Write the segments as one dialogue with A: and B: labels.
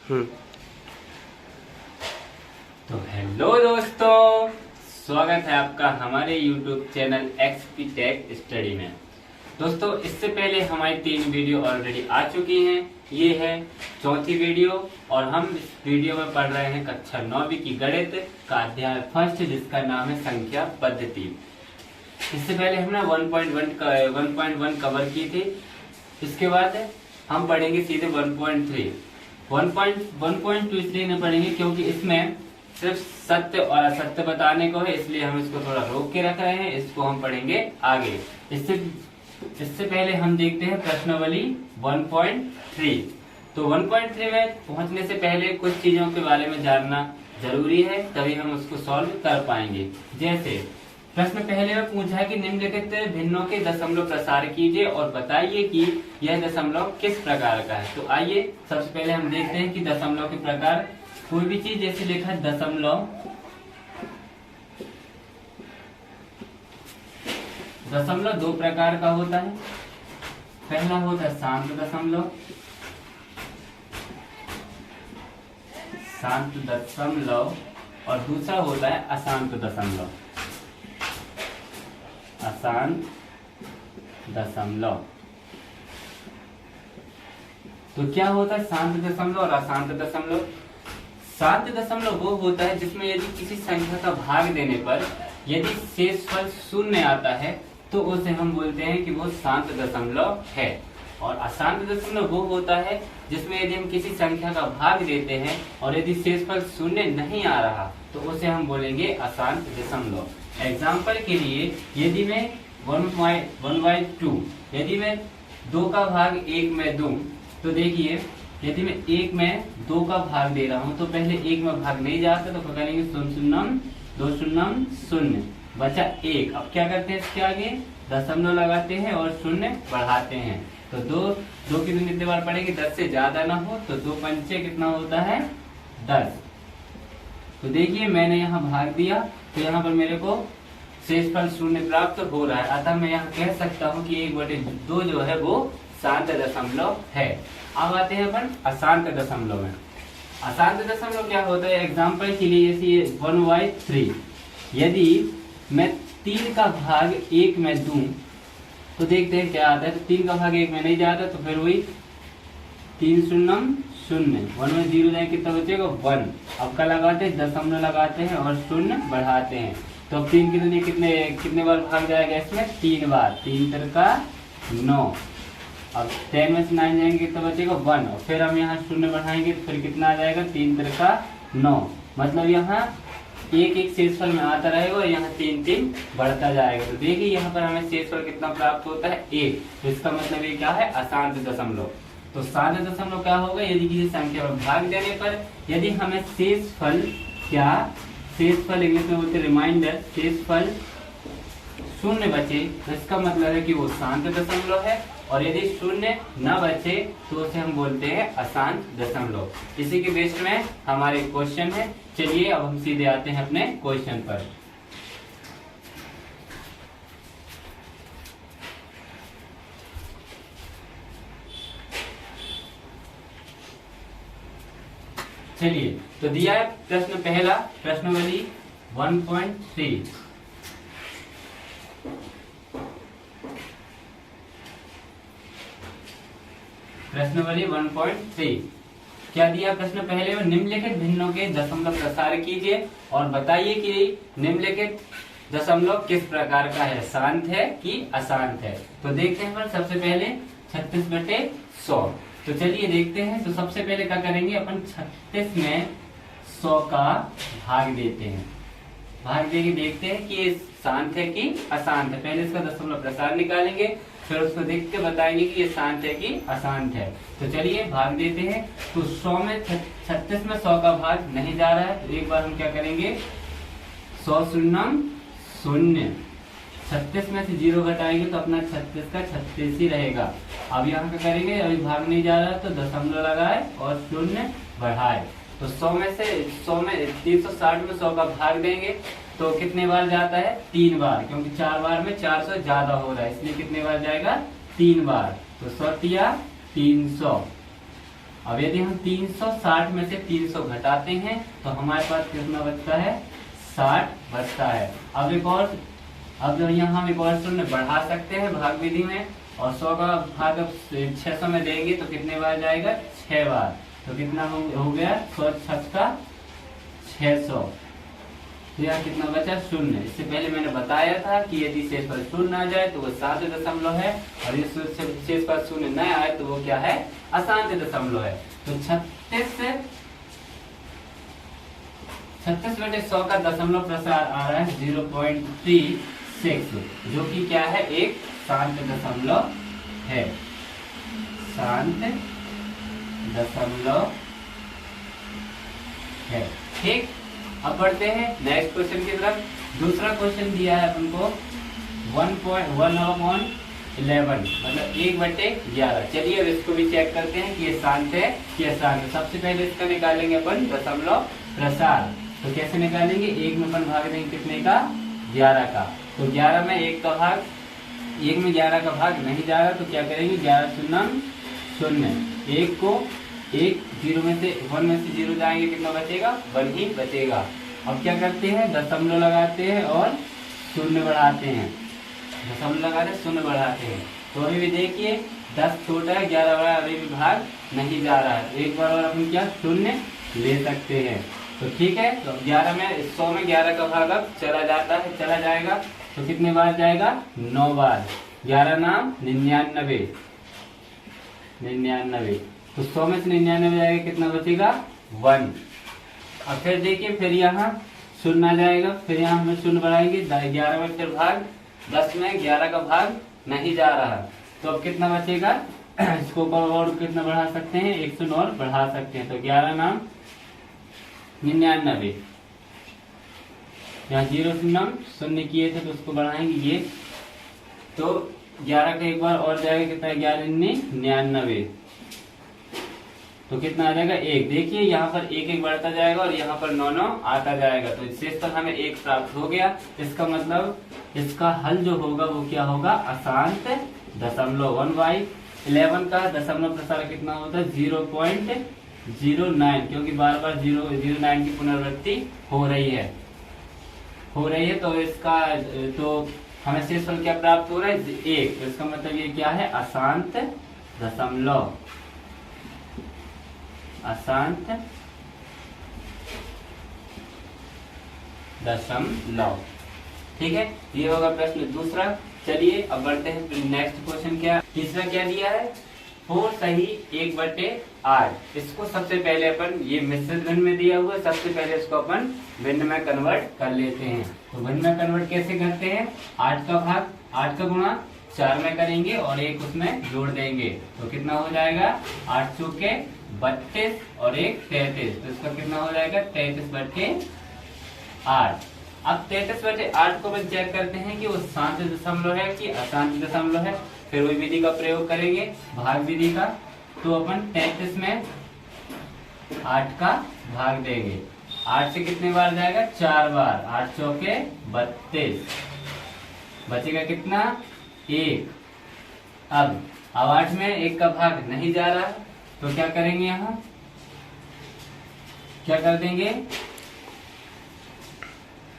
A: तो हेलो दोस्तों, स्वागत है आपका हमारे YouTube channel XP Tech study में। दोस्तों, इससे पहले हमारी 3 वीडियो ऑलरेडी आ चुकी हैं। ये है चौथी वीडियो और हम इस वीडियो में पढ़ रहे हैं कक्षा 9वीं की गणित का अध्याय फर्स्ट, जिसका नाम है संख्या पद्धति। इससे पहले हमने 1.1 कवर की थी। इसके बाद हम पढ़ेंगे सीधे 1.3। 1.2 इसलिए नहीं पढ़ेंगे क्योंकि इसमें सिर्फ सत्य और असत्य बताने को है, इसलिए हम इसको थोड़ा रोक के रख रहे हैं। इसको हम पढ़ेंगे आगे। इससे पहले हम देखते हैं प्रश्नावली 1.3। तो 1.3 में पहुंचने से पहले कुछ चीजों के बारे में जानना जरूरी है, तभी हम उसको सॉल्व कर पाएंगे। जैसे प्रश्न पहले में पूछा है कि निम्नलिखित भिन्नों के दशमलव प्रसार कीजिए और बताइए कि यह दशमलव किस प्रकार का है। तो आइए सबसे पहले हम देखते हैं कि दशमलव के प्रकार। कोई भी चीज जैसे लिखा है दशमलव, दशमलव 2 प्रकार का होता है। पहला होता है शांत दशमलव, शांत दशमलव, और दूसरा होता है अशांत दशमलव, अशांत दशमलव। तो क्या होता है शांत दशमलव और अशांत दशमलव? शांत दशमलव वो होता है जिसमें यदि किसी संख्या का भाग देने पर यदि शेषफल 0 आता है तो उसे हम बोलते हैं कि वो शांत दशमलव है। और अशांत दशमलव वो होता है जिसमें यदि हम किसी संख्या का भाग देते हैं और यदि शेषफल 0 नहीं आ रहा तो उसे हम बोलेंगे अशांत दशमलव। एग्जाम्पल के लिए यदि मैं 1/2 यदि मैं 2 का भाग 1 में दूं, तो देखिए यदि मैं 1 में 2 का भाग दे रहा हूं तो पहले 1 में भाग नहीं जाता, तो करेंगे 0 2 0 0 बचा 1। अब क्या करते हैं, इसके आगे दशमलव लगाते हैं और 0 बढ़ाते हैं। तो 2 की दूनी कितने बार पड़ेगी, 10 से ज्यादा ना हो, तो 2 पंचे कितना होता है 10। तो देखिए मैंने यहाँ भाग दिया तो यहाँ पर मेरे को शेषफल 0 प्राप्त हो रहा है। अतः मैं यहाँ कह सकता हूँ कि 1/2 जो है वो शांत दशमलव है। अब आते हैं अपन अशांत दशमलव में। अशांत दशमलव क्या होता है? एग्जाम्पल के लिए जैसे 1/3 यदि मैं 3 का भाग 1 में दूं तो देखते हैं क्या आता है। तो 3 का भाग 1 में नहीं जाता, तो फिर वही 3 0 0 1 में 0 जाए कितना बचेगा 1। अब क्या लगाते हैं, दशमलव लगाते हैं और 0 बढ़ाते हैं। तो अब 3 की दुनिया कितने बार भाग जाएगा इसमें, 3 बार। 3 का 9। अब 10 में से 9 जाएंगे कितना बचेगा 1, और फिर हम यहाँ 0 बढ़ाएंगे तो फिर कितना आ जाएगा 3 का 9। मतलब यहाँ एक शेषफल में आता रहेगा और यहाँ 3 बढ़ता जाएगा। तो देखिए यहाँ पर हमें शेषफल कितना प्राप्त होता है 1। तो इसका मतलब ये क्या है, अशांत दशमलव। तो शांत दशमलव क्या होगा, यदि किसी संख्या में भाग देने पर यदि हमें शेषफल शेषफल इंग्लिश में बोलते रिमाइंडर, शेषफल 0 बचे तो इसका मतलब है कि वो शांत दशमलव है। और यदि 0 न बचे तो उसे हम बोलते हैं अशांत दशमलव। इसी के बेस में हमारे क्वेश्चन है। चलिए अब हम सीधे आते हैं अपने क्वेश्चन पर। चलिए, तो दिया है प्रश्न पहला, प्रश्नावली 1.3। प्रश्नावली 1.3 क्या दिया प्रश्न पहले में, निम्नलिखित भिन्नों के दशमलव प्रसार कीजिए और बताइए कि निम्नलिखित दशमलव किस प्रकार का है, शांत है कि अशांत है। तो देखते हैं सबसे पहले 36/100। तो चलिए देखते हैं। तो सबसे पहले क्या करेंगे, अपन 36 में 100 का भाग देते हैं। भाग देके देखते हैं कि ये शांत है कि अशांत है। पहले इसका दशमलव प्रसार निकालेंगे, फिर उसको देख के बताएंगे कि ये शांत है कि अशांत है। तो चलिए भाग देते हैं। तो 100 में 36 में 100 का भाग नहीं जा रहा है, तो एक बार हम क्या करेंगे, 100 0 0। 36 में से 0 घटाएंगे तो अपना 36 का 36 ही रहेगा। अब यहाँ क्या करेंगे, अभी भाग नहीं जा रहा तो दशमलव लगाए और 0 बढ़ाए। तो 100 में 360 में 100 का भाग देंगे तो कितने बार जाता है, 3 बार, क्योंकि 4 बार में 400 ज्यादा हो रहा है, इसलिए कितने बार जाएगा, 3 बार। तो 100 300। अब यदि हम 360 में से 300 घटाते हैं तो हमारे पास कितना बचता है, 60 बचता है। अब यहाँ हम एक और शून्य बढ़ा सकते हैं भाग विधि में, और 100 का भाग अब 600 में देंगे तो कितने बार जाएगा, 6 बार। तो कितना हो गया, 100 6 का 600। तो यहाँ कितना बचा, शून्य। इससे पहले मैंने बताया था कि यदि शेषफल शून्य आ जाए तो वो साध्य दशमलव है, और यदि शेषफल शून्य न आए तो वो क्या है, असाध्य दशमलव है। तो 36 बटे 100 का दशमलव प्रसार आ रहा है 0.36, जो कि क्या है, एक शांत दशमलव है, शांत दशमलव है। ठीक, अब बढ़ते हैं नेक्स्ट क्वेश्चन की तरफ। दूसरा क्वेश्चन दिया है अपन को 1/11 मतलब 1/11। चलिए अब इसको भी चेक करते हैं कि ये शांत है कि अशांत है। सबसे पहले इसका निकालेंगे अपन दशमलव प्रसार। तो कैसे निकालेंगे, 1 में अपन भाग देंगे कितने का, 11 का। तो 11 में 1 का भाग, 1 में 11 का भाग नहीं जा रहा, तो क्या करेंगे, 11 शून्य शून्य, 1 को 1 0 में से 1 में से 0 जाएंगे, कितना बचेगा, 1 ही बचेगा। अब क्या करते हैं, दशमलव लगाते हैं और शून्य बढ़ाते हैं, दशमलव लगाते हैं शून्य बढ़ाते हैं। तो अभी भी देखिए 10 छोटा है, 11 बड़ा, अभी भी भाग नहीं जा रहा है। एक बार और अपन क्या शून्य ले सकते हैं। तो ठीक है, तो 11 में 100 में 11 का भाग अब चला जाता है, चला जाएगा। तो कितने बार जाएगा, 9 बार। 11 नाम 99, 99। तो 100 में से 99 जाएगा, कितना बचेगा, 1। अब फिर देखिए, फिर यहाँ शून्य आ जाएगा, फिर यहाँ हम शून्य बढ़ाएंगे, 11 में फिर भाग, 10 में 11 का भाग नहीं जा रहा। तो अब कितना बचेगा, इसको और कितना बढ़ा सकते हैं, 109 और बढ़ा सकते हैं। तो 11 नाम 99, यहाँ 0 शून्य किए थे तो उसको बढ़ाएंगे ये, तो 11 का एक बार और जाएगा, कितना है, 11 99। तो कितना आ जाएगा, 1। देखिए यहाँ पर 1 1 बढ़ता जाएगा और यहाँ पर 9 9 आता जाएगा। तो शेषफल हमें 1 प्राप्त हो गया। इसका मतलब इसका हल जो होगा वो क्या होगा, अशांत दशमलव। 1/11 का दशमलव प्रसार कितना होता है, 0.09, क्योंकि बार बार 0.09 की पुनरावृत्ति हो रही है। तो इसका तो हमें शेषफल क्या प्राप्त हो रहा है, 1। तो इसका मतलब ये क्या है, अशांत दशमलव, अशांत दशमलव। ठीक है, ये होगा प्रश्न दूसरा। चलिए अब बढ़ते हैं नेक्स्ट क्वेश्चन। क्या तीसरा क्या दिया है, 4 सही 1/8। इसको सबसे पहले अपन, ये मिश्रित भिन्न में दिया हुआ है, सबसे पहले इसको अपन भिन्न में कन्वर्ट कर लेते हैं। तो भिन्न में कन्वर्ट कैसे करते हैं, 8 का भाग 8 का गुणा 4 में करेंगे और 1 उसमें जोड़ देंगे। तो कितना हो जाएगा, 8 चौके 32 और 1 33। तो इसका कितना हो जाएगा, 33/8। अब 33/8 को अपन चेक करते हैं कि वो शांत दशमलव है कि अशांत दशमलव है। फिर वही विधि का प्रयोग करेंगे, भाग विधि का। तो अपन 33 में 8 का भाग देंगे, 8 से कितने बार जाएगा, 4 बार। 8 चौके 32, बचेगा कितना, 1। अब 8 में 1 का भाग नहीं जा रहा, तो क्या करेंगे, यहाँ क्या कर देंगे,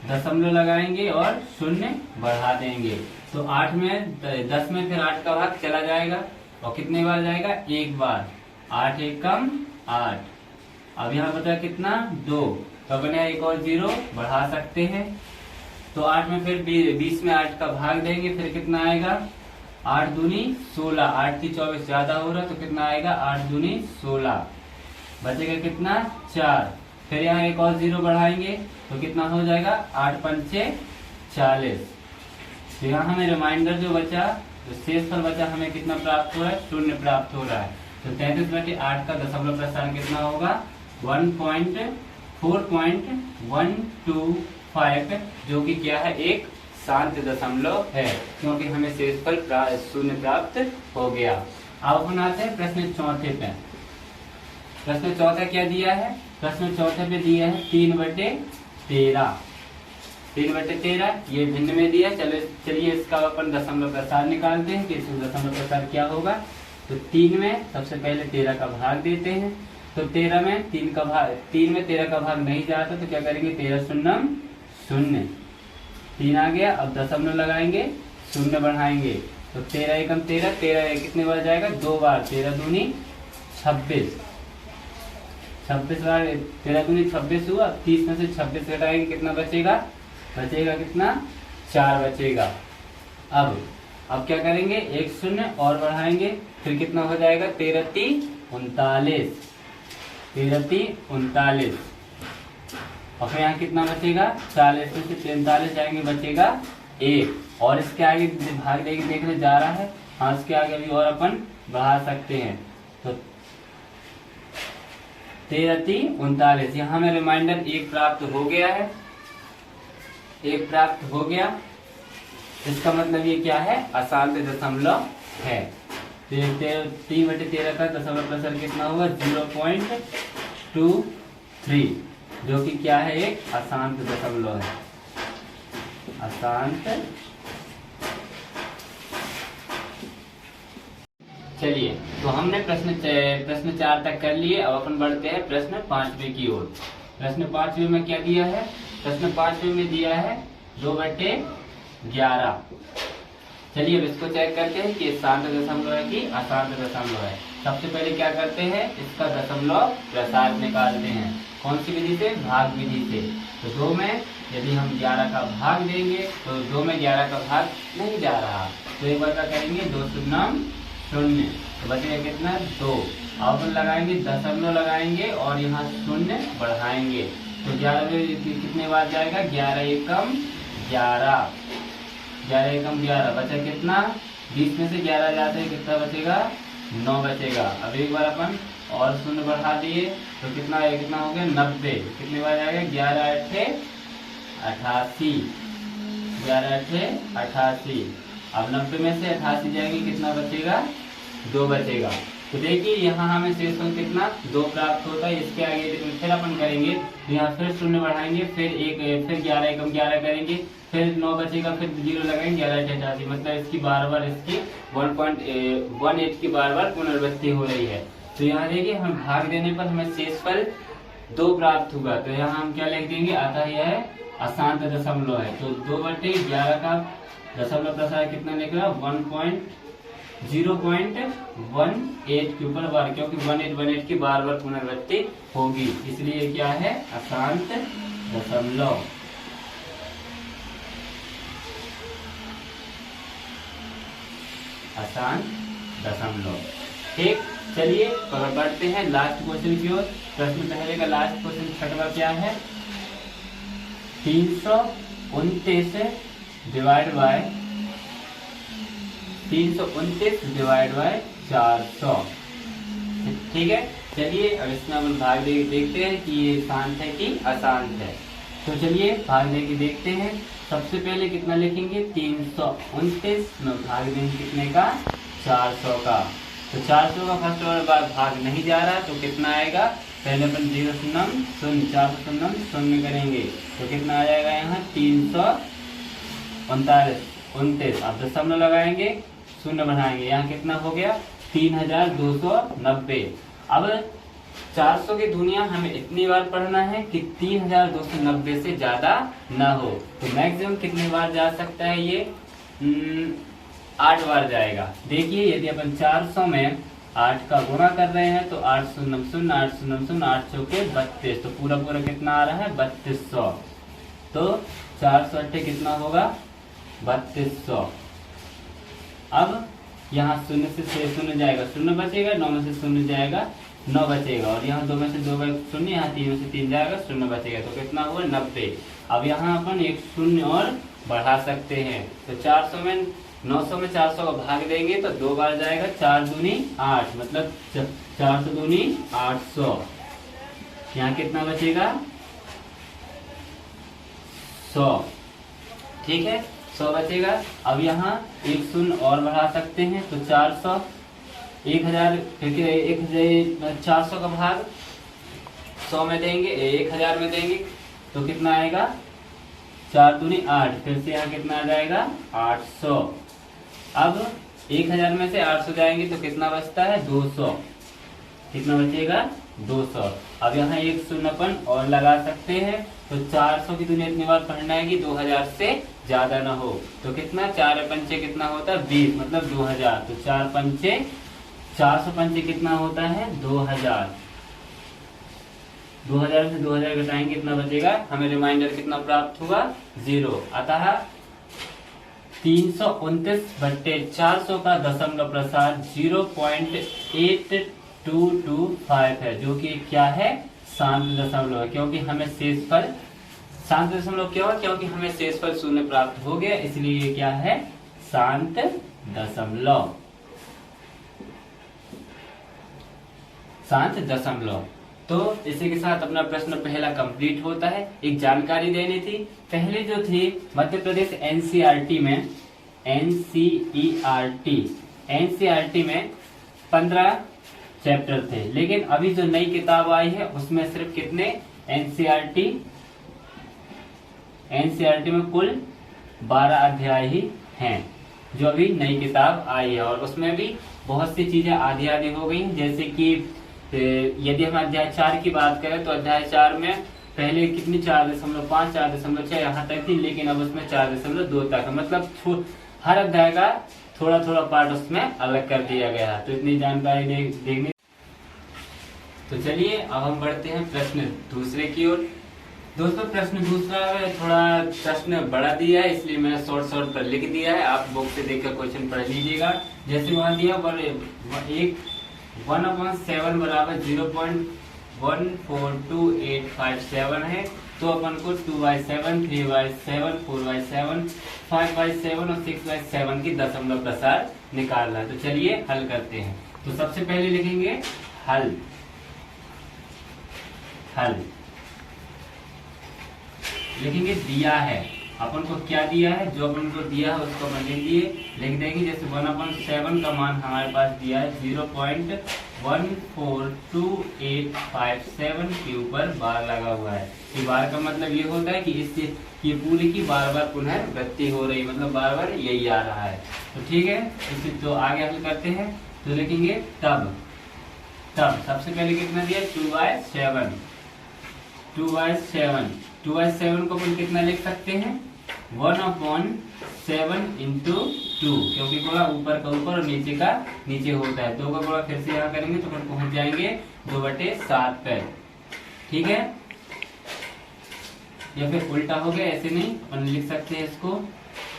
A: दशमलव लगाएंगे और शून्य बढ़ा देंगे। तो 8 में 10 में फिर 8 का भाग चला जाएगा और कितने बार जाएगा, 1 बार। 8 1 कम 8। अब यहाँ बचा कितना, 2। तो बने एक और 0 बढ़ा सकते हैं। तो 8 में फिर 20 में 8 का भाग देंगे, फिर कितना आएगा, 8 दूनी 16। 8 की 24 ज्यादा हो रहा, तो कितना आएगा, 8 दूनी 16। बचेगा कितना, 4। फिर यहाँ एक और 0 बढ़ाएंगे तो कितना हो जाएगा, 8 पंचे 40। तो यहाँ हमें रिमाइंडर जो बचा, तो शेषफल बचा, हमें कितना प्राप्त हो रहा है, शून्य प्राप्त हो रहा है। तो 33/8 का दशमलव प्रसार कितना होगा, 4.125, जो कि क्या है, एक शांत दशमलव है, क्योंकि हमें शेषफल शून्य प्राप्त हो गया। अब अपन आते हैं प्रश्न चौथे पे। प्रश्न चौथा क्या दिया है, प्रश्न चौथे पे दिया है 3/13। 3/13 ये भिन्न में दिया। चलिए इसका अपन दशमलव प्रसार निकालते हैं कि इसमें दशमलव प्रसार क्या होगा। तो 3 में सबसे पहले 13 का भाग देते हैं। तो 13 में 3 में 13 का भाग नहीं जाता तो क्या करेंगे, 13 शून्यम शून्य, 3 आ गया। अब दशमलव लगाएंगे, शून्य बढ़ाएंगे तो 13 एकम 13, 13 कितने बार जाएगा, 2 बार, 13 दूनी 26, 26 बार 13 दूनी 26 हुआ। 30 में से 26 घटाएंगे, कितना बचेगा, कितना, 4 बचेगा। अब क्या करेंगे, एक शून्य और बढ़ाएंगे, फिर कितना हो जाएगा, 13 3 39, 13 3 39। और फिर यहाँ कितना बचेगा, 40 में से 43 जाएंगे, बचेगा 1। और इसके आगे भाग देखने जा रहा है, हाँ इसके आगे भी और अपन बढ़ा सकते हैं। तो 13 3 39, यहाँ हमें रिमाइंडर 1 प्राप्त हो गया है, 1 प्राप्त हो गया। इसका मतलब ये क्या है, अशांत दशमलव है। 3/13 का दशमलव प्रसार कितना होगा, 0.23, जो कि क्या है, एक अशांत दशमलव है, अशांत। चलिए, तो हमने प्रश्न 4 तक कर लिए। अब अपन बढ़ते हैं प्रश्न 5वें की ओर। प्रश्न 5वें में क्या दिया है, प्रश्न 5वें में दिया है 2/11। चलिए अब इसको चेक करते हैं कि शांत दशमलव है कि अशांत दशमलव है। सबसे पहले क्या करते हैं, इसका दशमलव प्रसार निकालते हैं। कौन सी विधि से, भाग विधि से। तो 2 में यदि हम 11 का भाग देंगे तो 2 में 11 का भाग नहीं जा रहा, तो एक बार क्या करेंगे, 2 शून्यम शून्य, तो बचेगा कितना, 2। अब लगाएंगे, दशमलव लगाएंगे और यहाँ शून्य बढ़ाएंगे तो 11 में कितने बार जाएगा, 11 एकम 11, 11 एकम 11, बचा कितना, 20 में से 11 जाते हैं, कितना बचेगा, 9 बचेगा। अब एक बार अपन और शून्य बढ़ा दिए तो कितना हो गया, 90, कितने बार जाएगा, 11 8 88, 11 8 88। अब 90 में से 88 जाएंगे, कितना बचेगा, 2 बचेगा। तो देखिए यहाँ हमें शेषफल कितना, 2 प्राप्त होता है। इसके आगे फिर अपन करेंगे तो यहाँ फिर शून्य बढ़ाएंगे, फिर 11 एकम 11 करेंगे, फिर 9 बचेगा, फिर 0 लगाएंगे, 11 8 88। मतलब इसकी बार इसकी 1.18 की बार पुनरावृत्ति हो रही है। तो यहाँ देखिए हम भाग देने पर हमें शेषफल 2 प्राप्त हुआ, तो यहाँ हम क्या लिख देंगे, अतः यह अशांत दशमलव है। तो 2/11 का दशमलव प्रसार कितना निकला, 0.18 के ऊपर बार, क्योंकि 18 की बार पुनरावृत्ति होगी, इसलिए क्या है, अशांत दशमलव। अशांत दशमलव, ठीक। चलिए बढ़ते हैं लास्ट क्वेश्चन की ओर। प्रश्न पहले का लास्ट क्वेश्चन 6वां क्या है, 329 डिवाइड बाय 400, ठीक है। चलिए अब इसमें हम भाग देखते हैं कि ये शांत है कि अशांत है। तो चलिए भाग दे के देखते हैं। सबसे पहले कितना लिखेंगे, 329 में भाग देंगे कितने का, 400 का। तो 400 का फर्स्ट बार भाग नहीं जा रहा, तो कितना आएगा, पहले अपन 0 शून्यम शून्य, 400 शून्यम शून्य करेंगे तो कितना आ जाएगा, यहाँ 329। अब दशमलव लगाएंगे, शून्य बढ़ाएंगे, यहाँ कितना हो गया, 3290। अब 400 की दुनिया हमें इतनी बार पढ़ना है कि 3290 से ज्यादा ना हो। तो मैक्सिमम कितनी बार जा सकता है ये, 8 बार जाएगा। देखिए यदि अपन 400 में 8 का गुणा कर रहे हैं तो 8 शून्य शून्य, 8 शून्य शून्य, 8 चौके 32, तो पूरा कितना आ रहा है, 3200। तो 400 8 कितना होगा, 3200। अब यहाँ शून्य से 6 शून्य जाएगा, शून्य बचेगा, 9 में से शून्य जाएगा, 9 बचेगा, और यहाँ 2 में से 2 शून्य, यहाँ 3 में से 3 जाएगा, शून्य बचेगा, तो कितना हुआ, 90। अब यहाँ अपन एक शून्य और बढ़ा सकते हैं। तो 900 में 400 का भाग देंगे तो 2 बार जाएगा, 4 दूनी 8, मतलब 400 दूनी 800। यहाँ कितना बचेगा, 100, ठीक है, 100 बचेगा। अब यहाँ एक शून्य और बढ़ा सकते हैं, तो 400 1000, क्योंकि 400 का भाग 100 में देंगे, 1000 में देंगे तो कितना आएगा, 4 दूनी 8, फिर से यहाँ कितना आ जाएगा, 800। अब 1000 में से 800 जाएंगे तो कितना बचता है 200। कितना बचेगा 200। अब यहाँ एक शून्य अपन और लगा सकते हैं, तो 400 की दुनिया इतनी बार पढ़ना है कि 2000 से ज्यादा ना हो। तो कितना 4 पंचे कितना होता है 20, मतलब 2000। तो 4 पंचे 400 पंचे कितना होता है 2000। 2000 से 2000 घटाएंगे कितना बचेगा, हमें रिमाइंडर कितना प्राप्त हुआ 0। अतः 329/400 का दशमलव प्रसार 0.8225 है, जो कि क्या है शांत दशमलव है। क्योंकि हमें शेषफल शांत दशमलव क्यों है, क्योंकि हमें शेषफल शून्य प्राप्त हो गया, इसलिए ये क्या है शांत दशमलव। शांत दशमलव। तो इसी के साथ अपना प्रश्न पहला कंप्लीट होता है। एक जानकारी देनी थी, पहले जो थी मध्य प्रदेश एनसीईआरटी में 15 चैप्टर थे, लेकिन अभी जो नई किताब आई है उसमें सिर्फ कितने एनसीईआरटी में कुल 12 अध्याय ही हैं, जो अभी नई किताब आई है। और उसमें भी बहुत सी चीजें आधी आधी हो गई, जैसे कि यदि हम अध्याय 4 की बात करें तो अध्याय 4 में पहले कितनी 4.5 4.6 यहाँ तक थी, लेकिन अब उसमें 4.2 तक है। मतलब हर अध्याय का थोड़ा थोड़ा पार्ट उसमें अलग कर दिया गया है। तो इतनी जानकारी देखनी। तो चलिए अब हम बढ़ते हैं प्रश्न दूसरे की ओर। दोस्तों प्रश्न दूसरा थोड़ा प्रश्न बड़ा दिया है, इसलिए मैंने शॉर्ट पर लिख दिया है। आप बुक से देखकर क्वेश्चन पढ़ लीजिएगा। जैसे वहां दिया 1/7 बराबर 0.142857 है, तो अपन को 2/7, 3/7, 4/7, 5/7 और 6/7 की दशमलव प्रसार निकालना है। तो चलिए हल करते हैं। तो सबसे पहले लिखेंगे हल। लिखेंगे दिया है, अपन को क्या दिया है, जो अपन को दिया है उसको अपन लिख देंगे। जैसे 1/7 का मान हमारे पास दिया है 0.142857 के ऊपर बार लगा हुआ है। ये बार का मतलब ये होता है कि इससे ये पूरी की बार बार पुनरावृत्ति हो रही है, मतलब बार बार यही आ रहा है। तो ठीक है, इसे तो आगे हल करते हैं। तो लिखेंगे तब सबसे पहले कितना दिया 2/7 को अपन कितना लिख सकते हैं 1/7 × 2, क्योंकि गोला ऊपर का ऊपर और नीचे का नीचे होता है। 2 का गोला फिर से यहाँ करेंगे तो अपन पहुंच जाएंगे 2/7 पे। ठीक है, या फिर उल्टा हो गया, ऐसे नहीं अपन लिख सकते हैं इसको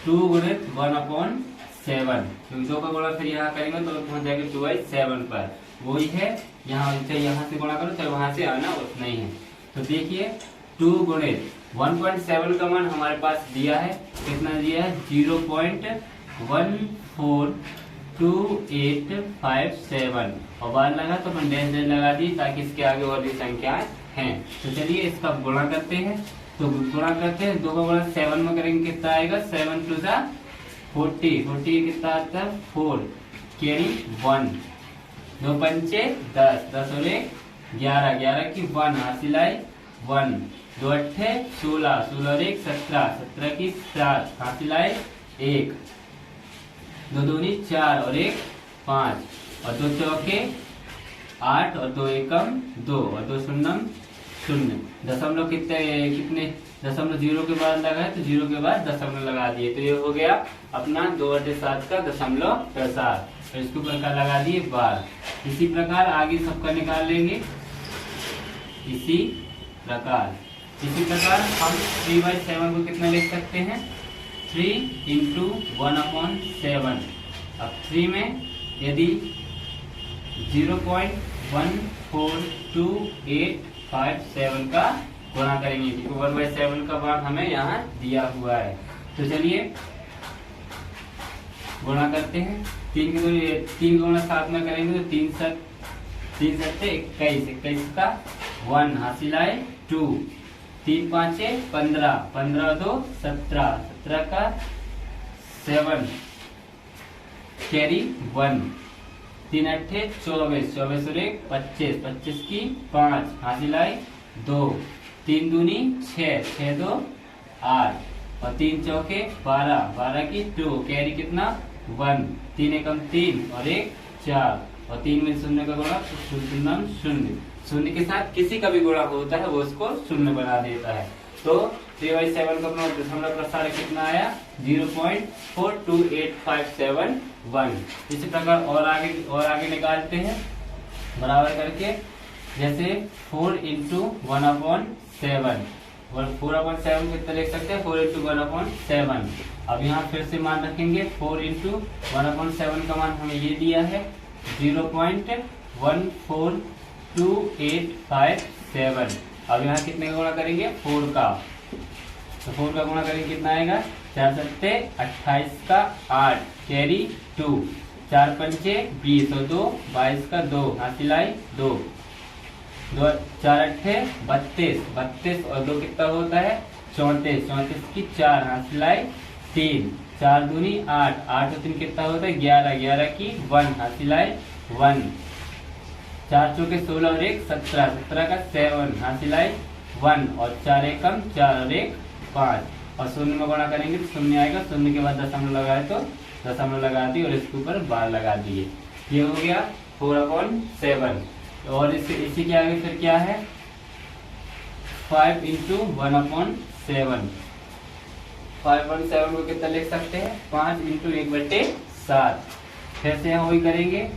A: 2 × 1/7, क्योंकि 2 का गोला फिर यहाँ करेंगे तो पहुंच जाएंगे 2/7 पर। वही है, यहाँ से गुणा करो चाहे वहां से आना उतना ही है। तो देखिए 2 × 1.7 का मान हमारे पास दिया है, कितना दिया है 0.142857 और बार लगा तो अपन डैश लगा दी ताकि इसके आगे और भी संख्याएं हैं। तो चलिए इसका गुणा करते हैं। तो गुणा करते हैं, 2 का गुणा 7 में करेंगे कितना आएगा 7 × 40 कितना आता है 4 कैरी 1, 2 पंचे 10, 10 और 1 11 की 1 हासिल आई 1, 2 अट्ठे 16, 16 और 1 17, 17 की 7 हासिल आए 1, 2 दूनी 4 और 1 5 और 2 चौके 8 और 2 एकम 2 और 2 शून्यम 0। दशमलव कितने दशमलव 0 के बाद लगा है तो 0 के बाद दशमलव लगा दिए। तो ये हो गया अपना 2/7 का दशमलव प्रसार। और इसके ऊपर का लगा दिए बार। इसी प्रकार आगे सबका निकाल लेंगे। इसी प्रकार हम 3/7 को कितना लिख सकते हैं 3 × 1/7। अब 3 में यदि 0.142857 का गुणा करेंगे, क्योंकि 1/7 का मान हमें यहाँ दिया हुआ है। तो चलिए गुणा करते हैं। 3 गुणा 7 में करेंगे तो 3 सत्ते 21 का 1 हासिल आए 2, 3 5 15, 15 और 2 17, 17 का 7 कैरी 1, 3 अट्ठे 24, 24 और 1 25, 25 की 5 हासिल आई 2, 3 दूनी 6, 6 2 8 और 3 चौके 12, 12 की 2 कैरी कितना 1, 3 एकम 3 और 1 4 और 3 में शून्य का गुणा शून्य शून्य, शून्य के साथ किसी का भी गुणा होता है वो उसको शून्य बना देता है। तो 3/7 का अपना दशमलव प्रसार कितना आया 0.428571। इसी प्रकार और आगे निकालते हैं बराबर करके, जैसे 4 इंटू 1/7, 4/7 कितना लिख सकते हैं 4 इंटू 1/7। अब यहाँ फिर से मान रखेंगे 4 इंटू 1/7 का मान हमें ये दिया है 0.142857। अब यहाँ कितने का गुणा करेंगे 4 का, तो 4 का गुणा करेंगे कितना आएगा 4 सत्ते 28 का 8 कैरी 2, 4 पंचे 20 और 2 22 का 2 हासिलाई 2, 4 अट्ठे 32, 32 और 2 कितना होता है 34, 34 की 4 हासिलाई 3, 4 दूनी 8, 8 और 3 कितना होता है 11, 11 की 1 हासिलाई 1, 4 चौके 16 और 1 17, 17 का 7 हासिलाई 1 और 4 एकम 4 और 1 5 और शून्य में गुणा करेंगे तो शून्य आएगा, शून्य के बाद दशमलव लगाए तो दशमलव लगा दिए और इसके ऊपर बार लगा दिए। ये हो गया 4/7। और इसी के आगे फिर क्या है 5 इंटू 1/7, 5/7 को कितना लिख सकते हैं 5 इंटू 1/7। फिर से यहाँ वही करेंगे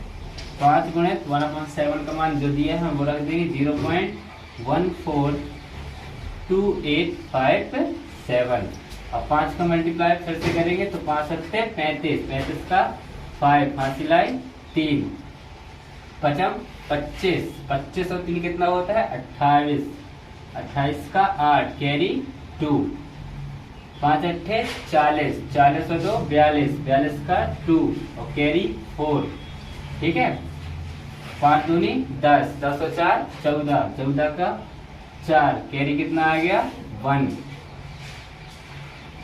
A: 5 गुणित 1/7 का मान जो दिया है हम वो रख देंगे 0.142857। अब 5 का मल्टीप्लाई फिर से करेंगे तो 5 सत्ते 35, 35 का 5 हासिलाई 3, 5 25, 25 और 3 कितना होता है 28, 28 का 8 कैरी 2, 5 अट्ठे 40, 40 और 2 42, 42 का 2 और कैरी 4। ठीक है, 5 दूनी 10, 10 और 4 14, 14 का 4 कैरी कितना आ गया 1।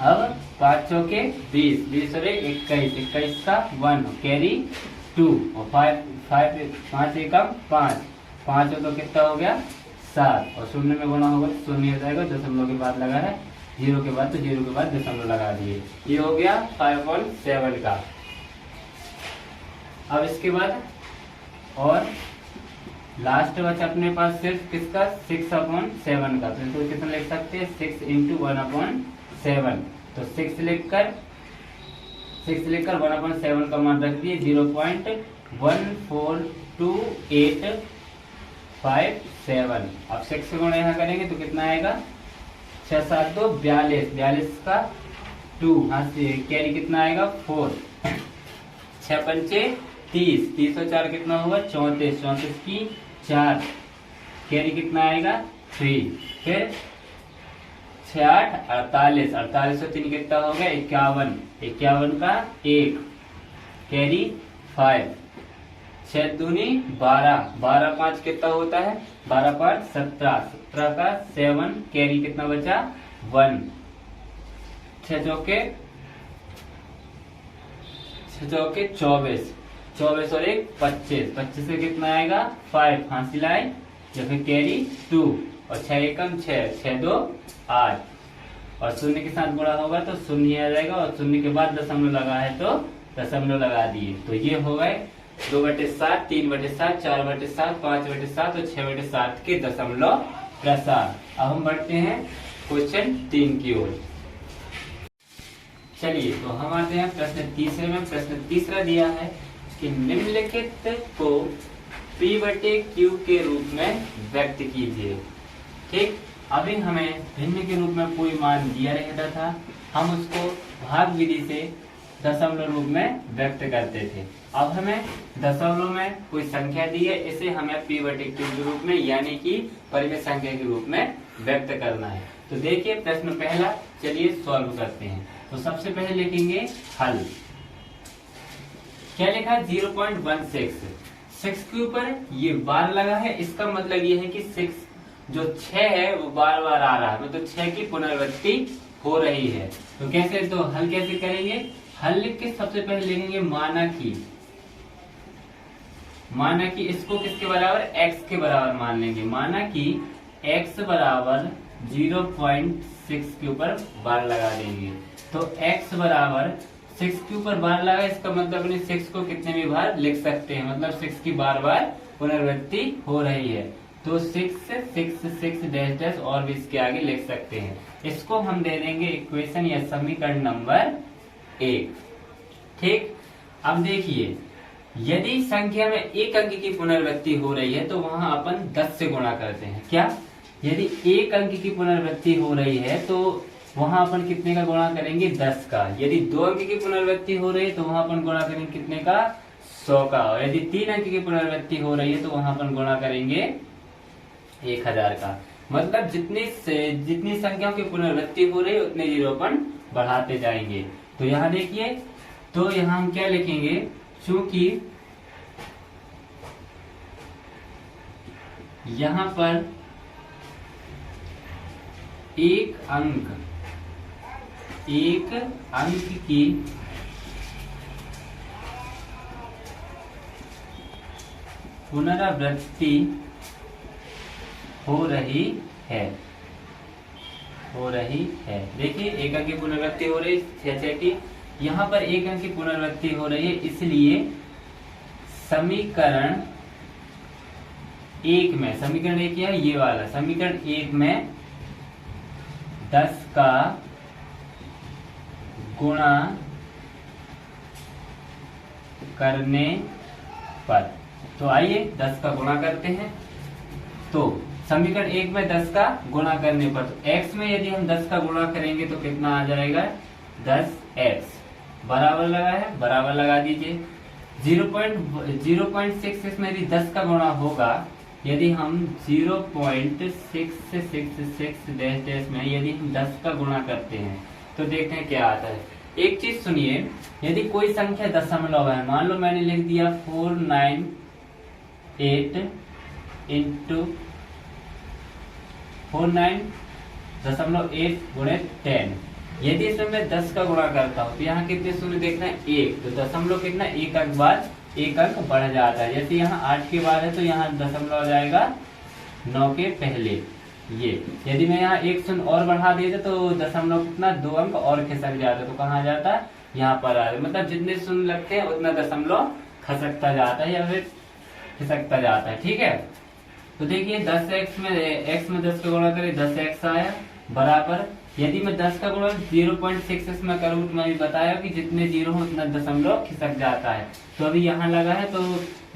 A: अब 5 चौके 20, 20 और 1 21, 21 का 1 कैरी 2 और 5 एकम 5, 5 और 2 कितना हो गया 7 और शून्य में गुणा होगा तो शून्य हो जाएगा, दशमलव के बाद लगा है जीरो के बाद, तो जीरो के बाद दशमलव लगा दिए। ये हो गया 5/7 का। अब इसके बाद और लास्ट बचा अपने पास सिर्फ किसका 6/7 का, तो इसको कितना लिख सकते हैं 6 इंटू 1/7। तो 6 लिखकर 1/7 का मान रख दिए 0.142857। अब 6 से गुणा यहाँ करेंगे तो कितना आएगा 6 7 2 42, 42 का 2 कैरी कितना आएगा 4, 6 पंचे 30, 30 और 4 कितना होगा 34, 34 की 4 कैरी कितना आएगा 3, फिर 6 8 48, 48 और 3 कितना हो गया 51, 51 का 1 कैरी 5, 6 दूनी 12, 12 5 कितना होता है 12 5 17, 17 का 7 कैरी कितना बचा 1, 6 चौके 24, 24 और 1 25, 25 से कितना आएगा 5 हासिलाई या फिर कैरी 2 और 6 एकम 6, 6 2 8 और शून्य के साथ गुणा होगा तो शून्य आ जाएगा और शून्य के बाद दशमलव लगा है तो दशमलव लगा दिए। तो ये हो गए 2/7, 3/7, 4/7, 5/7 और 6/7 के दशमलव प्रसार। अब हम बढ़ते हैं क्वेश्चन 3 की ओर। चलिए तो हम आते हैं प्रश्न तीसरे में। प्रश्न तीसरा दिया है कि निम्नलिखित को P/Q के रूप में व्यक्त कीजिए। ठीक, अभी हमें भिन्न के रूप में कोई मान दिया रहता था, हम उसको भाग विधि से दशमलव रूप में व्यक्त करते थे। अब हमें दशमलव में कोई संख्या दी है, इसे हमें P/Q के रूप में यानी कि परिमेय संख्या के रूप में व्यक्त करना है। तो देखिए प्रश्न पहला, चलिए सॉल्व करते हैं। तो सबसे पहले लिखेंगे हल। क्या लिखा है 0.16, 6 के ऊपर ये बार लगा है, इसका मतलब ये है कि 6 जो 6 है वो बार बार आ रहा है, मतलब 6 की पुनरावृत्ति हो रही है। तो कैसे, तो हल कैसे करेंगे, हल लिख के सबसे पहले लिखेंगे माना कि इसको किसके बराबर x के बराबर मान लेंगे। माना कि x बराबर 0.6 के ऊपर बार लगा देंगे। तो x बराबर 6 के ऊपर बार लगा, इसका मतलब अपने 6 को कितने भी बार लिख सकते हैं, मतलब 6 की बार बार पुनरावृत्ति हो रही है। तो 6 6 6 डैश डैश और भी इसके आगे लिख सकते हैं। इसको हम दे देंगे इक्वेशन या समीकरण नंबर 1। ठीक, अब देखिए यदि संख्या में एक अंक की पुनरावृत्ति हो रही है तो वहां अपन 10 से गुणा करते हैं। क्या, यदि एक अंक की पुनरावृत्ति हो रही है तो वहां अपन कितने का गुणा करेंगे, 10 का। यदि 2 अंक की पुनरावृत्ति हो रही है तो वहां अपन गुणा करेंगे कितने का, 100 का। और यदि 3 अंक की पुनरावृत्ति हो रही है तो वहां अपन गुणा करेंगे 1000 का। मतलब जितनी संख्याओं की पुनरावृत्ति हो रही है उतने जीरो अपन बढ़ाते जाएंगे। तो यहाँ देखिए, तो यहाँ हम क्या लिखेंगे, चूंकि यहाँ पर एक अंक की पुनरावृत्ति हो रही है। देखिए एक अंक की पुनरावृत्ति हो रही है, यहाँ पर एक अंक की पुनरावृत्ति हो रही है, इसलिए समीकरण 1 में, समीकरण 1 क्या है, ये वाला समीकरण 1 में 10 का गुणा करने पर, तो आइए 10 का गुणा करते हैं। तो समीकरण 1 में 10 का गुणा करने पर, तो x में यदि हम 10 का गुणा करेंगे तो कितना आ जाएगा, 10x। बराबर लगा है, बराबर लगा दीजिए। 0.66 में यदि 10 का गुणा होगा, यदि हम 0.666 डैश डैश में यदि हम 10 का गुणा करते हैं तो देखते हैं क्या आता है। एक चीज सुनिए, यदि कोई संख्या दशमलव है, मान लो मैंने लिख दिया 498 इंटू 49.8 गुणे 10। यदि इसमें मैं 10 का गुणा करता हूँ तो यहाँ कितने शून्य देखना है, 1। तो दशमलव कितना, एक अंक बाद एक अंक बढ़ जाता है। जैसे यहाँ 8 के बाद है तो यहाँ दशमलव आ जाएगा 9 के पहले। ये यदि मैं यहाँ एक शून्य और बढ़ा देता तो दशमलव कितना, 2 अंक और खिसक जाता, तो कहाँ जाता, यहाँ पर आ, मतलब जितने शून्य लगते हैं उतना दशमलव खसकता जाता है या फिर खिसकता जाता है। ठीक है, तो देखिए 10x में x में 10 का गुणा करें, 10x आया, बराबर यदि मैं 10 का गुणा 0.66 में करूँ तो मैंने बताया कि जितने जीरो हो उतना दशमलव खिसक जाता है। तो अभी यहाँ लगा है तो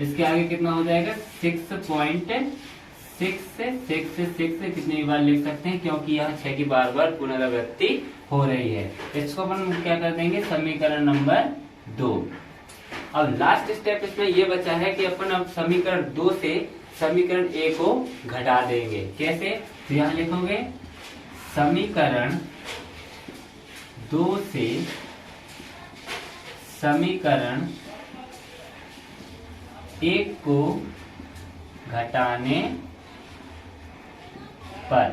A: इसके आगे कितना हो जाएगा, 6.666 कितनी बार लिख सकते हैं, क्योंकि यहाँ 6 की बार बार पुनरावृत्ति हो रही है। इसको अपन क्या कर देंगे, समीकरण नंबर 2। अब लास्ट स्टेप इसमें ये बचा है कि अपन अब समीकरण 2 से समीकरण 1 को घटा देंगे। कैसे, तो यहाँ लिखोगे समीकरण 2 से समीकरण 1 को घटाने पर,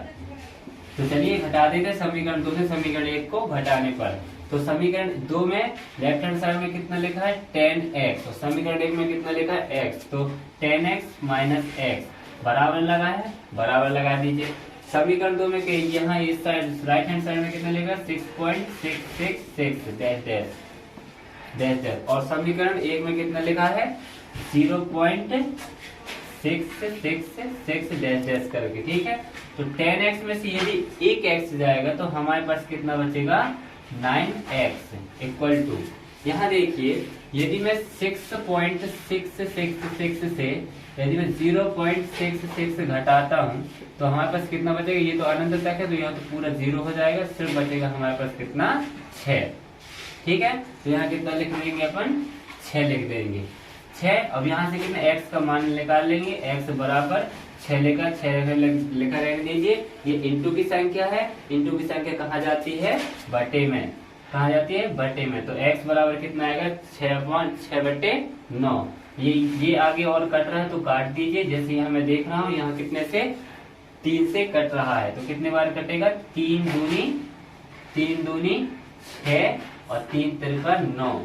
A: तो चलिए घटा देते समीकरण 2 से समीकरण 1 को घटाने पर। तो समीकरण 2 में लेफ्ट हैंड साइड में कितना लिखा है, 10x, और समीकरण 1 में कितना लिखा है, x। तो 10x माइनस x बराबर लगा है, बराबर लगा दीजिए। समीकरण 2 में यहाँ इस साइड राइट हैंड साइड में कितना लिखा है, 6.666 डैश डैश डैश डैश, और समीकरण 1 में कितना लिखा है, 0.666 डैश डैश करके। ठीक है, तो 10x में से यदि एक x जाएगा तो हमारे पास कितना बचेगा, 9x इक्वल टू, यहाँ देखिए यदि मैं 6.666 से यदि मैं 0.66 घटाता हूँ तो हमारे पास कितना बचेगा, ये तो अनंत तक है तो यहाँ तो पूरा 0 हो जाएगा, सिर्फ बचेगा हमारे पास कितना, 6। ठीक है, तो यहाँ कितना लिख देंगे अपन, 6 लिख देंगे, 6। अब यहाँ से कितना x का मान निकाल लेंगे, x बराबर 6 लिखा रख दीजिए। ये इंटू की संख्या है, इंटू की संख्या कहाँ जाती है, बटे में, कहाँ जाती है, बटे में। तो x बराबर कितना आएगा, 6/9। ये आगे और कट रहा है तो काट दीजिए। जैसे यहाँ मैं देख रहा हूँ यहाँ कितने से, 3 से कट रहा है, तो कितने बार कटेगा, 3 दूनी 6 और 3 तिरका 9,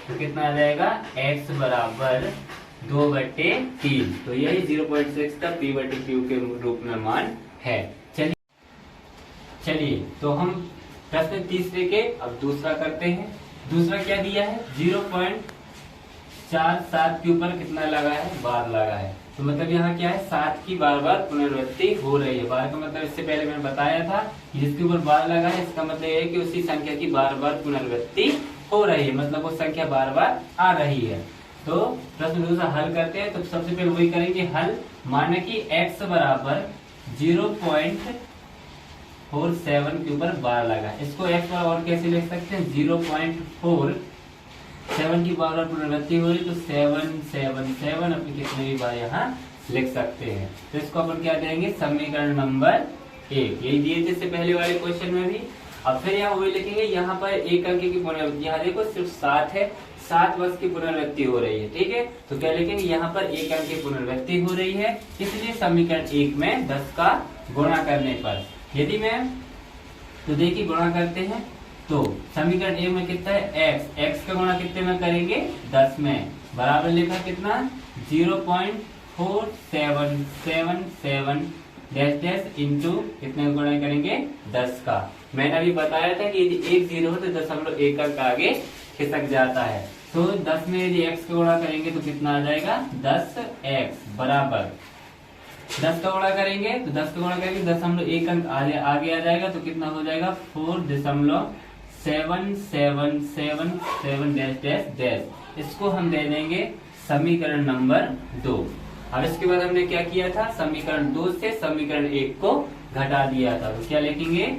A: तो कितना आ जाएगा, x बराबर 2/3। तो यही 0.6 का p/q के रूप में मान है। चलिए तो हम प्रश्न तीसरे के अब दूसरा करते हैं। दूसरा क्या दिया है 0.47 के ऊपर कितना लगा है, बार लगा है। तो मतलब यहाँ क्या है 7 की बार बार पुनरावृत्ति हो रही है। बार का मतलब इससे पहले मैंने बताया था कि जिसके ऊपर बार लगा है इसका मतलब ये है कि उसी संख्या की बार बार पुनरावृत्ति हो रही है, मतलब वो संख्या बार बार आ रही है। तो प्रश्न दूसरा हल करते हैं। तो सबसे पहले वही करेंगे हल, माने कि x बराबर 0.47 के ऊपर बार लगा। इसको x पर और कैसे लिख सकते हैं 0.47 की बार बार पुनरावृत्ति हो रही तो 777 अपनी कितने भी बार यहाँ लिख सकते हैं। तो इसको अपन क्या देंगे समीकरण नंबर 1, यही दिए थे इससे पहले वाले क्वेश्चन में भी। अब फिर यहाँ वही लिखेंगे, यहाँ पर एक अंक की पुनरावृत्ति, यहाँ देखो सिर्फ 7 है, 7 वर्ष की पुनरावृत्ति हो रही है, ठीक है। तो क्या लिखेंगे यहाँ पर एक अंक की पुनरावृत्ति हो रही है, इसलिए समीकरण 1 में 10 का गुणा करने पर यदि मैं तो देखिए गुणा करते हैं तो समीकरण 1 में कितना है x का गुणा कितने में करेंगे 10 में, बराबर लिखा कितना 0.4777 डैश डैश इंटू कितने गुणा करेंगे 10 का। मैंने अभी बताया था कि यदि 1 0 हो तो 0.1 अंक आगे खिसक जाता है। तो 10 में यदि x का गुणा करेंगे तो कितना आ जाएगा 10x बराबर 10 का गुणा करेंगे तो 10 का गुणा करेंगे 0.1 अंक आगे आ जाएगा तो कितना हो जाएगा 4.7777 डैश डैश डैश। इसको हम दे देंगे समीकरण नंबर 2। अब इसके बाद हमने क्या किया था समीकरण 2 से समीकरण 1 को घटा दिया था। तो क्या लिखेंगे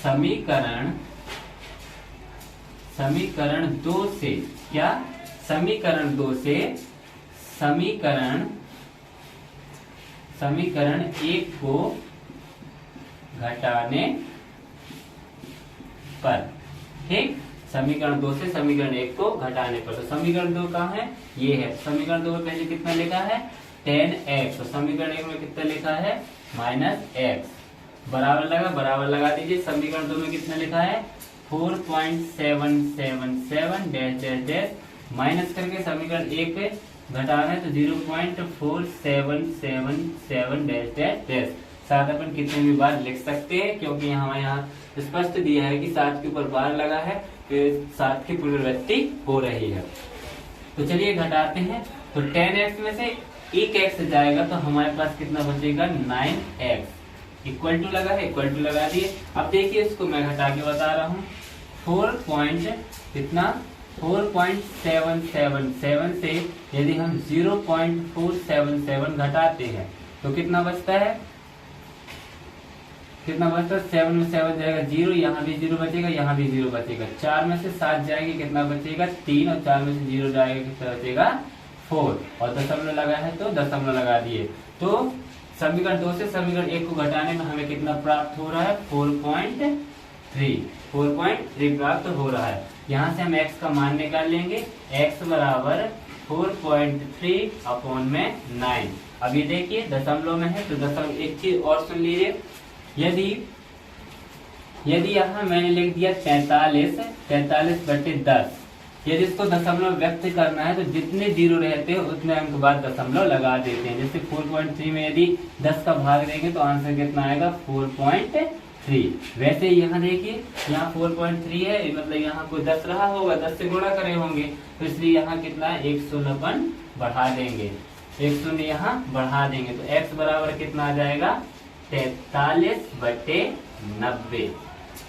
A: समीकरण 2 से क्या समीकरण 2 से समीकरण 1 को घटाने पर, ठीक। समीकरण 2 से समीकरण 1 को घटाने पर, तो समीकरण 2 कहाँ है ये है। समीकरण 2 में पहले कितना लिखा है 10x, तो समीकरण 1 में कितना लिखा है -x, बराबर लगा दीजिए। समीकरण 2 में कितना लिखा है 4.777 डैश डैश डैश, माइनस करके समीकरण 1 पे घटाना है तो 0.4777 डैश डैश डैश। साथ अपन कितने भी बार लिख सकते हैं क्योंकि यहाँ स्पष्ट दिया है कि 7 के ऊपर बार लगा है तो 7 की पुनरावृत्ति हो रही है। तो चलिए घटाते हैं। तो 10x में से एक x जाएगा तो हमारे पास कितना बचेगा 9x, इक्वल टू लगा है, इक्वल टू लगा दिए। अब देखिए इसको मैं घटा के बता रहा हूँ 4.777 से यदि हम 0.477 घटाते हैं तो कितना बचता है 7 में 7 जाएगा 0, यहाँ भी 0 बचेगा, यहाँ भी 0 बचेगा। 4 में से 7 जाएगी कितना बचेगा 3, और 4 में से 0 जाएगा कितना बचेगा 4, और दशमलव लगा है तो दशमलव लगा दिए। तो समीकरण 2 से समीकरण 1 को घटाने में हमें कितना प्राप्त हो रहा है 4.3 प्राप्त हो रहा है। यहाँ से हम x का मान निकाल लेंगे, x बराबर 4.3/9। अब ये देखिए दशमलव में है तो दशमलव एक चीज और सुन लीजिए, यदि यहाँ मैंने लिख दिया 43/10, यदि इसको दशमलव व्यक्त करना है तो जितने जीरो रहते हैं उतने अंक बाद दशमलव लगा देते हैं। जैसे 4.3 में यदि 10 का भाग देंगे तो आंसर कितना आएगा 4.3। वैसे यहाँ देखिए यहाँ 4.3 है, मतलब यहाँ कोई 10 रहा होगा, 10 से गुणा करे होंगे, तो इसलिए यहाँ कितना है 1 शून्य बढ़ा देंगे, 1 शून्य यहाँ बढ़ा देंगे। तो x बराबर कितना आ जाएगा 43/90,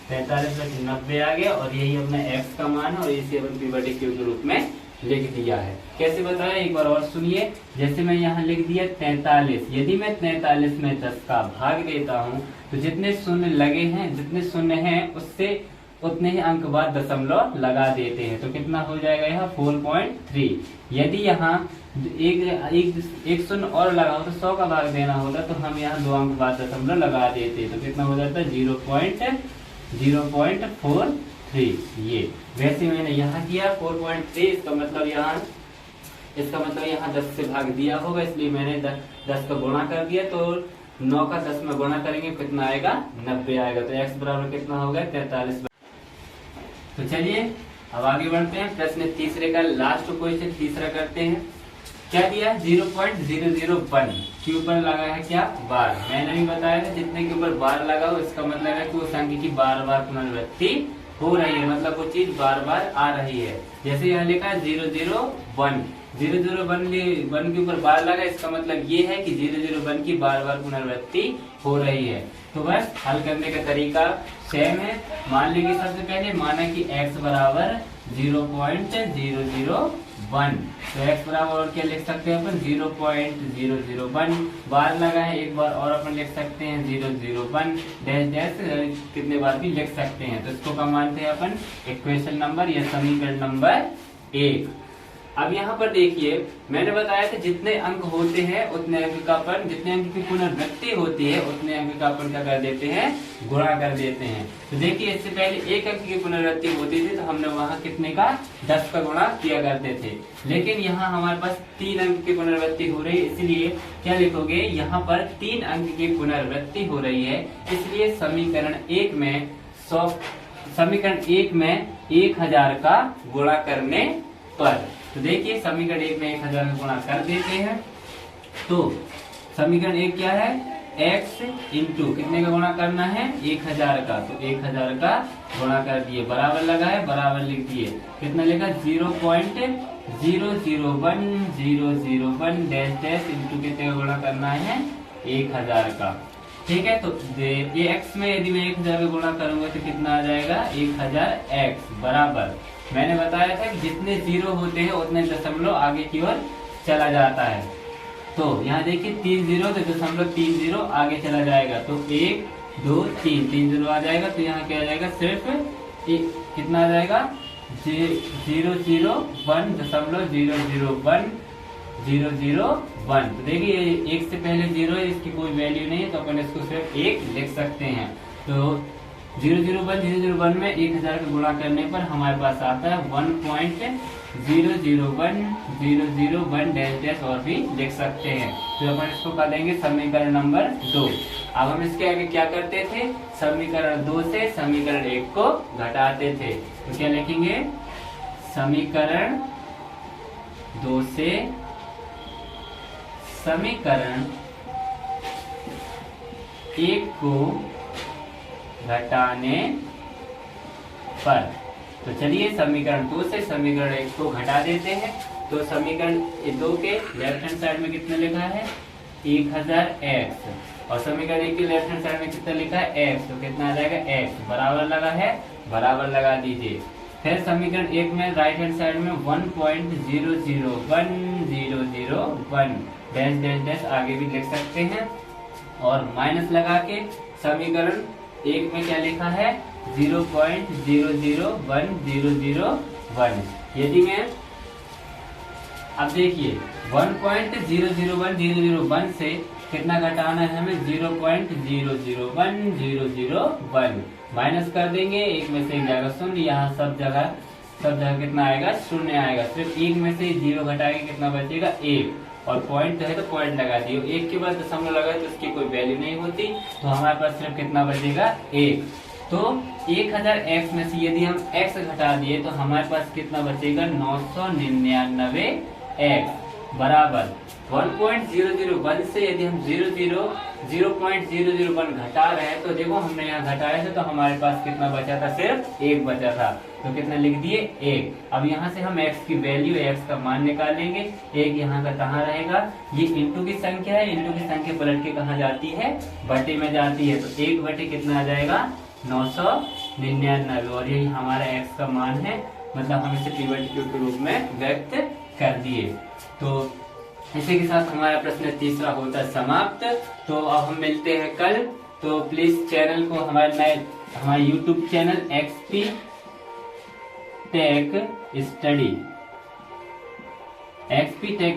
A: 43/90 आ गया। और यही अपना x का मान है और इसे अपन p/q के रूप में लिख दिया है। कैसे बताया एक बार और सुनिए। जैसे मैं यहाँ लिख दिया 43, यदि मैं 43 में 10 का भाग देता हूँ तो जितने शून्य लगे हैं, जितने शून्य हैं उससे उतने ही अंक बाद दशमलव लगा देते हैं। तो कितना हो जाएगा यहाँ 4.3। यदि यहाँ एक शून्य और लगा हो तो 100 का भाग देना होता तो हम यहाँ 2 अंक बाद दशमलव लगा देते, तो कितना हो जाता है 0.43। ये वैसे मैंने यहाँ किया 4.3, इसका मतलब यहाँ 10 से भाग दिया होगा, इसलिए मैंने 10 का गुणा कर दिया। तो 9 का 10 में गुणा करेंगे कितना आएगा 90 आएगा। तो x बराबर कितना होगा 43। तो चलिए अब आगे बढ़ते हैं। प्रश्न तीसरे का लास्ट क्वेश्चन तीसरा करते हैं। क्या दिया 0.001 के ऊपर लगा है क्या बार। मैंने भी बताया था जितने के ऊपर बार लगा हो इसका मतलब है कि वो संख्या की बार बार पुनरावृत्ति हो रही है, मतलब वो चीज बार बार आ रही है। जैसे यहाँ लिखा है 001, 001 के ऊपर बार लगा, इसका मतलब ये है कि 001 की बार बार पुनरावृत्ति हो रही है। तो बस हल करने का तरीका सेम है। मान लीजिए सबसे पहले माना कि x बराबर 0.001, तो x बराबर और क्या लिख सकते हैं अपन 0.001, बार लगा है एक बार और अपन लिख सकते हैं 001 डैश डैश कितने बार भी लिख सकते हैं। तो इसको क्या मानते हैं अपन इक्वेशन नंबर या समीकरण नंबर 1। अब यहाँ पर देखिए मैंने बताया था जितने अंक होते हैं उतने अंक का अपन, जितने अंक की पुनरावृत्ति होती है उतने अंक का अपन क्या कर देते हैं, गुणा कर देते हैं। तो देखिए इससे पहले एक अंक की पुनरावृत्ति होती थी तो हमने वहाँ कितने का 10 का गुणा किया करते थे, लेकिन यहाँ हमारे पास 3 अंक की पुनरावृत्ति हो रही है, इसलिए क्या लिखोगे यहाँ पर 3 अंक की पुनरावृत्ति हो रही है, इसलिए समीकरण 1 में 1000 का गुणा करने पर, तो देखिए समीकरण 1 में 1000 का गुणा कर देते हैं। तो समीकरण 1 क्या है, x इंटू कितने का गुणा करना है 1000 का, तो 1000 का गुणा कर दिए, बराबर लगा है, बराबर लिख दिए, कितना लिखा 0.001001 डैश डैश इंटू कितने का गुणा करना है 1000 का। ठीक है, तो ये x में यदि मैं 1000 का गुणा करूंगा तो कितना आ जाएगा 1000x बराबर, मैंने बताया था कि जितने 0 होते हैं उतने दशमलव आगे की ओर चला जाता है। तो यहाँ देखिए 3 0 तो 0.30 आगे चला जाएगा, तो 1 2 3 0 आ जाएगा, तो यहाँ क्या आ जाएगा सिर्फ कितना आ जाएगा 0.001। तो देखिए एक से पहले 0 है, इसकी कोई वैल्यू नहीं है, तो अपन इसको सिर्फ 1 लिख सकते हैं। तो 001 में 1000 का गुणा करने पर हमारे पास आता है 1.001 डैश डैश और भी लिख सकते हैं। तो अपन इसको कर देंगे समीकरण नंबर 2। अब हम इसके आगे क्या करते थे, समीकरण 2 से समीकरण 1 को घटाते थे, तो क्या लिखेंगे समीकरण 2 से समीकरण 1 को घटाने पर, तो चलिए समीकरण 2 से समीकरण 1 को घटा देते हैं। तो समीकरण 2 के लेफ्ट हैंड साइड में कितना लिखा है 1000x, और समीकरण 1 के लेफ्ट हैंड साइड में कितना लिखा है x, तो कितना आ जाएगा x बराबर लगा है, बराबर लगा दीजिए। फिर समीकरण 1 में राइट हैंड साइड में 1.001001 डैश डैश डैश आगे भी लिख सकते हैं, और माइनस लगा के समीकरण 1 में क्या लिखा है 0.001001। यदि मैं अब देखिए 1.001001 से कितना घटाना है हमें 0.001001 माइनस कर देंगे, एक में से एक जाएगा शून्य, यहाँ सब जगह कितना आएगा शून्य आएगा, सिर्फ एक में से 0 घटाएंगे कितना बचेगा 1, और पॉइंट है तो पॉइंट लगा दिए, 1 के बाद दशमलव लगा तो उसकी कोई वैल्यू नहीं होती, तो हमारे पास सिर्फ कितना बचेगा 1। तो 1000x में से यदि हम x घटा दिए तो हमारे पास कितना बचेगा 999x बराबर 1.001 से यदि हम 0.001 घटा रहे हैं, तो देखो हमने यहाँ घटाया था तो हमारे पास कितना बचा था सिर्फ 1 बचा था, तो कितना लिख दिए 1। अब यहाँ से हम x की वैल्यू x का मान निकालेंगे, 1 यहाँ का कहाँ रहेगा, ये इंटू की संख्या है, इंटू की संख्या पलट के कहाँ जाती है बटे में जाती है, तो 1 बटे कितना आ जाएगा 999, और यही हमारा x का मान है, मतलब हम इसे p/q के रूप में व्यक्त कर दिए। तो इसी के साथ हमारा प्रश्न तीसरा होता है समाप्त। तो अब हम मिलते हैं कल, तो प्लीज चैनल को हमारे YouTube channel XP tech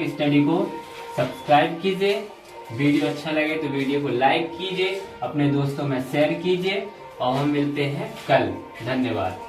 A: study को सब्सक्राइब कीजिए, वीडियो अच्छा लगे तो वीडियो को लाइक कीजिए, अपने दोस्तों में शेयर कीजिए, और हम मिलते हैं कल। धन्यवाद।